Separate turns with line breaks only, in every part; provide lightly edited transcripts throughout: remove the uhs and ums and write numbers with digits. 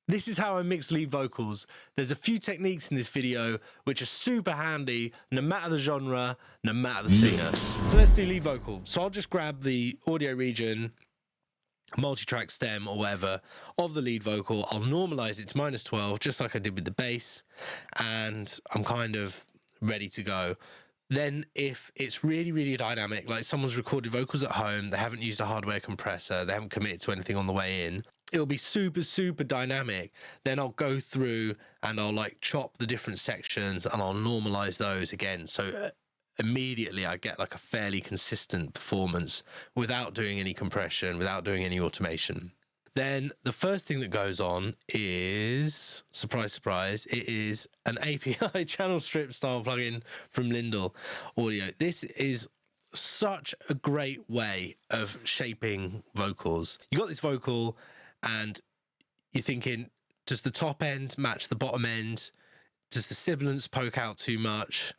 This is how I mix lead vocals. There's a few techniques in this video which are super handy, no matter the genre, no matter the singer. So let's do lead vocal. So I'll just grab the audio region, multi-track stem or whatever of the lead vocal. I'll normalize it to -12, just like I did with the bass, and I'm kind of ready to go. Then if it's really, really dynamic, like someone's recorded vocals at home, they haven't used a hardware compressor, they haven't committed to anything on the way in, it'll be super, super dynamic. Then I'll go through and I'll like chop the different sections and I'll normalize those again. So immediately I get like a fairly consistent performance without doing any compression, without doing any automation. Then the first thing that goes on is, surprise, surprise, it is an API channel strip style plugin from Lindell Audio. This is such a great way of shaping vocals. You got this vocal and you're thinking, does the top end match the bottom end? Does the sibilance poke out too much?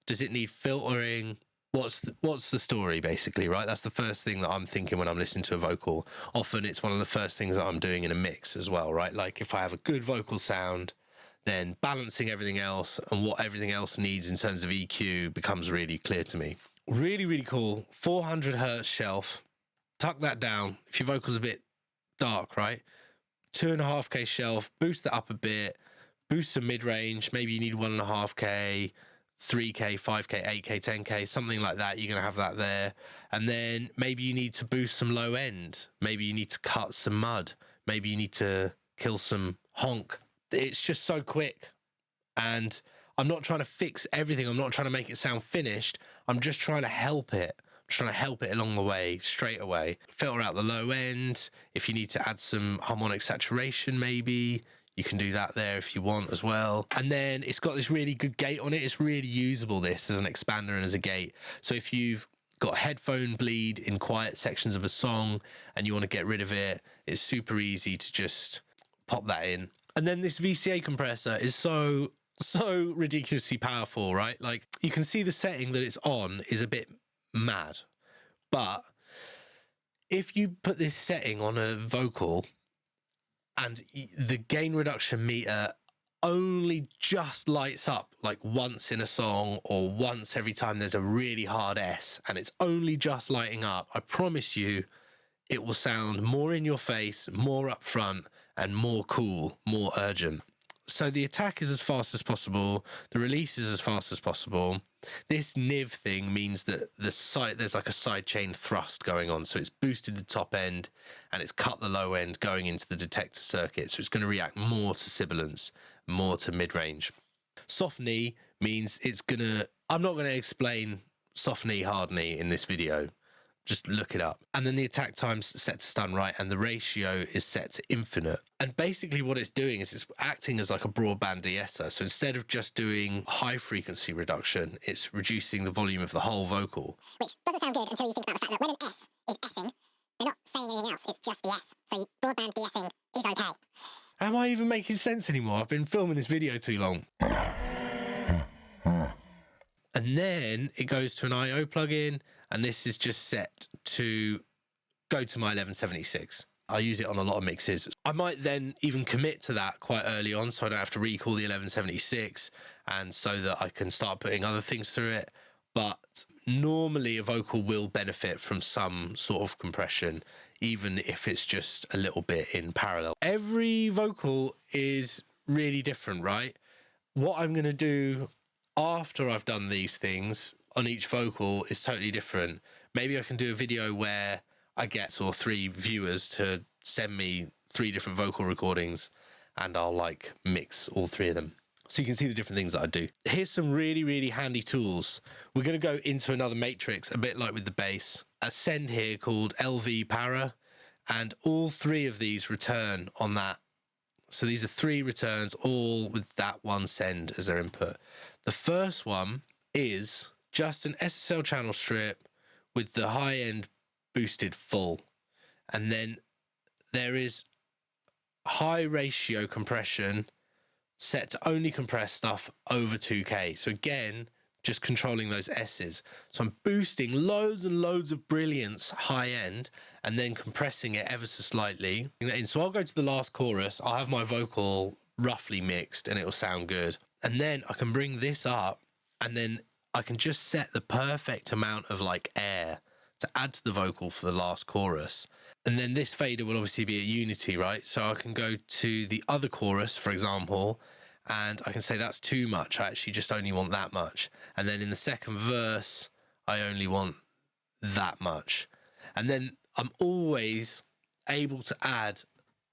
Does it need filtering? What's the story, basically, right? That's the first thing that I'm thinking when I'm listening to a vocal. Often it's one of the first things that I'm doing in a mix as well, right? Like if I have a good vocal sound, then balancing everything else and what everything else needs in terms of EQ becomes really clear to me. Really, really cool. 400 hertz shelf. Tuck that down. If your vocal's a bit dark, right? 2.5K shelf, boost that up a bit, boost some mid-range. Maybe you need 1.5K, 3K, 5K, 8K, 10K, something like that. You're going to have that there. And then maybe you need to boost some low end. Maybe you need to cut some mud. Maybe you need to kill some honk. It's just so quick. And I'm not trying to fix everything. I'm not trying to make it sound finished. I'm just trying to help it. I'm trying to help it along the way, straight away. Filter out the low end. If you need to add some harmonic saturation, maybe you can do that there if you want as well. And then it's got this really good gate on it. It's really usable, this, as an expander and as a gate. So if you've got headphone bleed in quiet sections of a song and you want to get rid of it, it's super easy to just pop that in. And then this VCA compressor is so ridiculously powerful, right? Like you can see the setting that it's on is a bit mad, but if you put this setting on a vocal and the gain reduction meter only just lights up like once in a song or once every time there's a really hard S, and it's only just lighting up, I promise you it will sound more in your face, more upfront, and more cool, more urgent. So the attack is as fast as possible, the release is as fast as possible. This NIV thing means that there's like a sidechain thrust going on. So it's boosted the top end and it's cut the low end going into the detector circuit. So it's going to react more to sibilance, more to mid-range. Soft knee means I'm not going to explain soft knee, hard knee in this video. Just look it up. And then the attack time's set to stun right, and the ratio is set to infinite. And basically what it's doing is it's acting as like a broadband de-esser. So instead of just doing high frequency reduction, it's reducing the volume of the whole vocal.
Which doesn't sound good until you think about the fact that when an S is S-ing, they're not saying anything else, it's just the S. So broadband de-essing is okay.
Am I even making sense anymore? I've been filming this video too long. And then it goes to an I/O plugin, and this is just set to go to my 1176. I use it on a lot of mixes. I might then even commit to that quite early on so I don't have to recall the 1176 and so that I can start putting other things through it. But normally a vocal will benefit from some sort of compression, even if it's just a little bit in parallel. Every vocal is really different, right? What I'm going to do after I've done these things on each vocal is totally different. Maybe I can do a video where I get 3 viewers to send me 3 different vocal recordings and I'll like mix all 3 of them. So you can see the different things that I do. Here's some really, really handy tools. We're going to go into another matrix, a bit like with the bass. A send here called LV Para, and all 3 of these return on that. So these are 3 returns, all with that one send as their input. The first one is just an SSL channel strip with the high end boosted full. And then there is high ratio compression set to only compress stuff over 2K. So again, just controlling those S's. So I'm boosting loads and loads of brilliance high end and then compressing it ever so slightly. So I'll go to the last chorus, I'll have my vocal roughly mixed and it will sound good. And then I can bring this up and then I can just set the perfect amount of like air to add to the vocal for the last chorus. And then this fader will obviously be at unity, right? So I can go to the other chorus, for example, and I can say that's too much. I actually just only want that much. And then in the second verse, I only want that much. And then I'm always able to add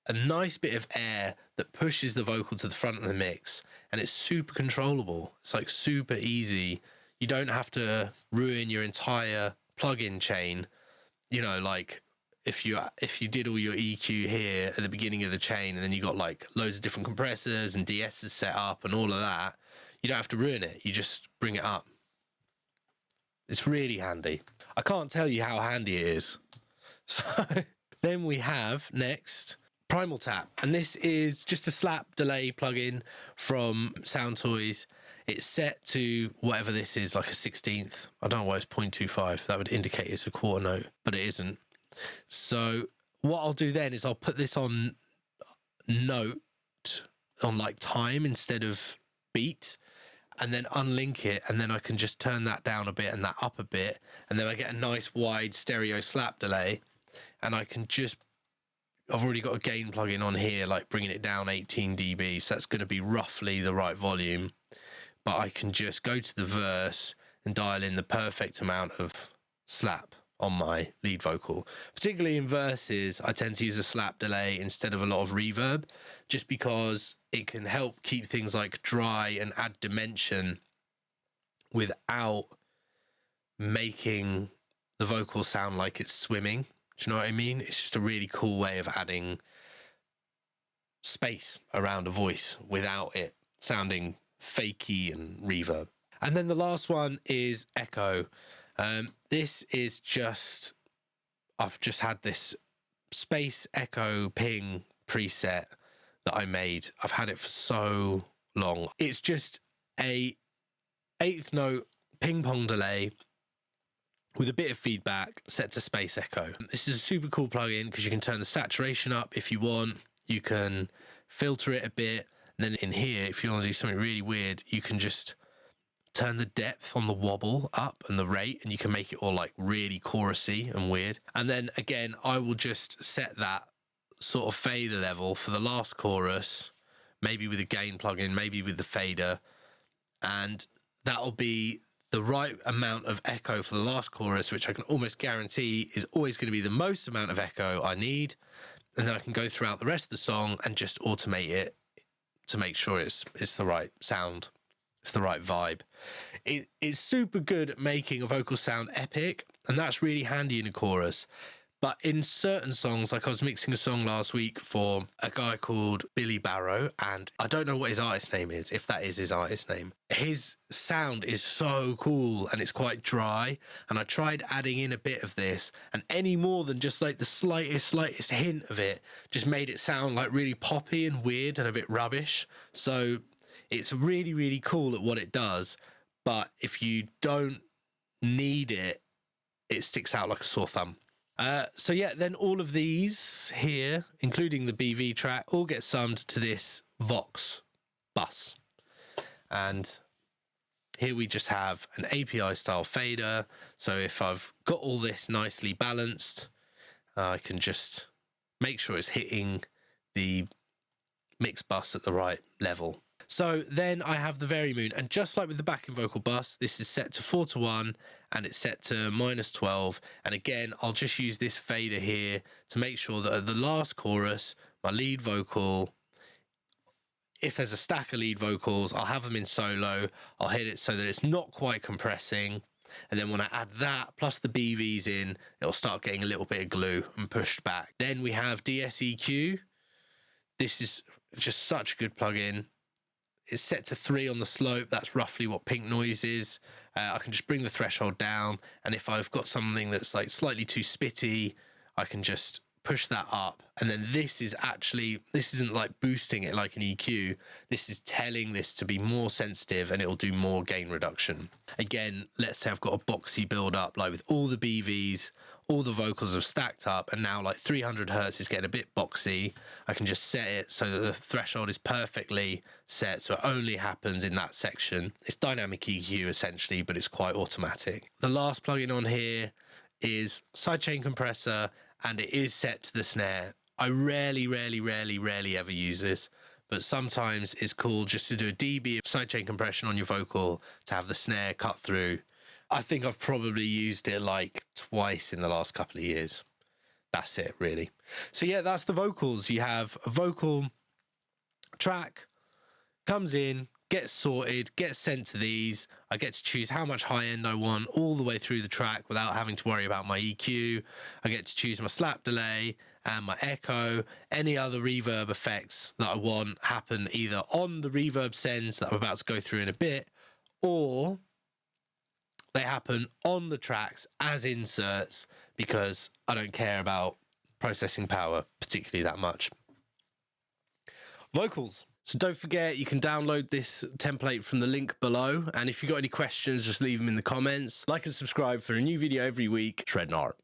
a nice bit of air that pushes the vocal to the front of the mix. And it's super controllable. It's like super easy. You don't have to ruin your entire plugin chain. You know, like if you did all your EQ here at the beginning of the chain and then you got like loads of different compressors and DSs set up and all of that, you don't have to ruin it. You just bring it up. It's really handy. I can't tell you how handy it is. So then we have next Primal Tap, and this is just a slap delay plugin from Soundtoys. It's set to whatever this is, like a 16th. I don't know why it's 0.25. That would indicate it's a quarter note, but it isn't. So what I'll do then is I'll put this on note, on like time instead of beat, and then unlink it, and then I can just turn that down a bit and that up a bit, and then I get a nice wide stereo slap delay, and I can just, I've already got a gain plugin on here, like bringing it down 18 dB, so that's going to be roughly the right volume, but I can just go to the verse and dial in the perfect amount of slap on my lead vocal. Particularly in verses, I tend to use a slap delay instead of a lot of reverb, just because it can help keep things like dry and add dimension without making the vocal sound like it's swimming. Do you know what I mean? It's just a really cool way of adding space around a voice without it sounding fakey and reverb. And then the last one is echo. This is just, I've just had this space echo ping preset that I made. I've had it for so long. It's just a 8th note ping pong delay with a bit of feedback set to space echo. This is a super cool plugin because you can turn the saturation up if you want. You can filter it a bit. And then in here, if you want to do something really weird, you can just turn the depth on the wobble up and the rate, and you can make it all like really chorusy and weird. And then again, I will just set that sort of fader level for the last chorus, maybe with a gain plugin, maybe with the fader, and that'll be the right amount of echo for the last chorus, which I can almost guarantee is always going to be the most amount of echo I need. And then I can go throughout the rest of the song and just automate it to make sure it's the right sound. It's the right vibe. It's super good at making a vocal sound epic, and that's really handy in a chorus. But in certain songs, like I was mixing a song last week for a guy called Billy Barrow, and I don't know what his artist name is, if that is his artist name. His sound is so cool and it's quite dry, and I tried adding in a bit of this, and any more than just like the slightest hint of it just made it sound like really poppy and weird and a bit rubbish. So it's really, really cool at what it does, but if you don't need it, it sticks out like a sore thumb. So yeah, then all of these here, including the BV track, all get summed to this Vox bus. And here we just have an API style fader. So if I've got all this nicely balanced, I can just make sure it's hitting the mix bus at the right level. So then I have the Very-Moon, and just like with the backing vocal bus, this is set to 4:1 and it's set to -12. And again, I'll just use this fader here to make sure that at the last chorus, my lead vocal, if there's a stack of lead vocals, I'll have them in solo. I'll hit it so that it's not quite compressing. And then when I add that plus the BVs in, it'll start getting a little bit of glue and pushed back. Then we have DSEQ. This is just such a good plugin. It's set to 3 on the slope. That's roughly what pink noise is. I can just bring the threshold down, and if I've got something that's like slightly too spitty, I can just push that up, and then this isn't like boosting it like an EQ. This is telling this to be more sensitive, and it will do more gain reduction. Again, let's say I've got a boxy build up, like with all the BVs, all the vocals have stacked up, and now like 300 hertz is getting a bit boxy. I can just set it so that the threshold is perfectly set, so it only happens in that section. It's dynamic EQ essentially, but it's quite automatic. The last plugin on here is sidechain compressor, and it is set to the snare. I rarely ever use this, but sometimes it's cool just to do a dB of sidechain compression on your vocal to have the snare cut through. I think I've probably used it like twice in the last couple of years. That's it, really. So yeah, that's the vocals. You have a vocal track, comes in, gets sorted, gets sent to these. I get to choose how much high end I want all the way through the track without having to worry about my EQ. I get to choose my slap delay and my echo. Any other reverb effects that I want happen either on the reverb sends that I'm about to go through in a bit, or they happen on the tracks as inserts, because I don't care about processing power particularly that much. Vocals. So don't forget, you can download this template from the link below. And if you've got any questions, just leave them in the comments. Like and subscribe for a new video every week. Shred and art.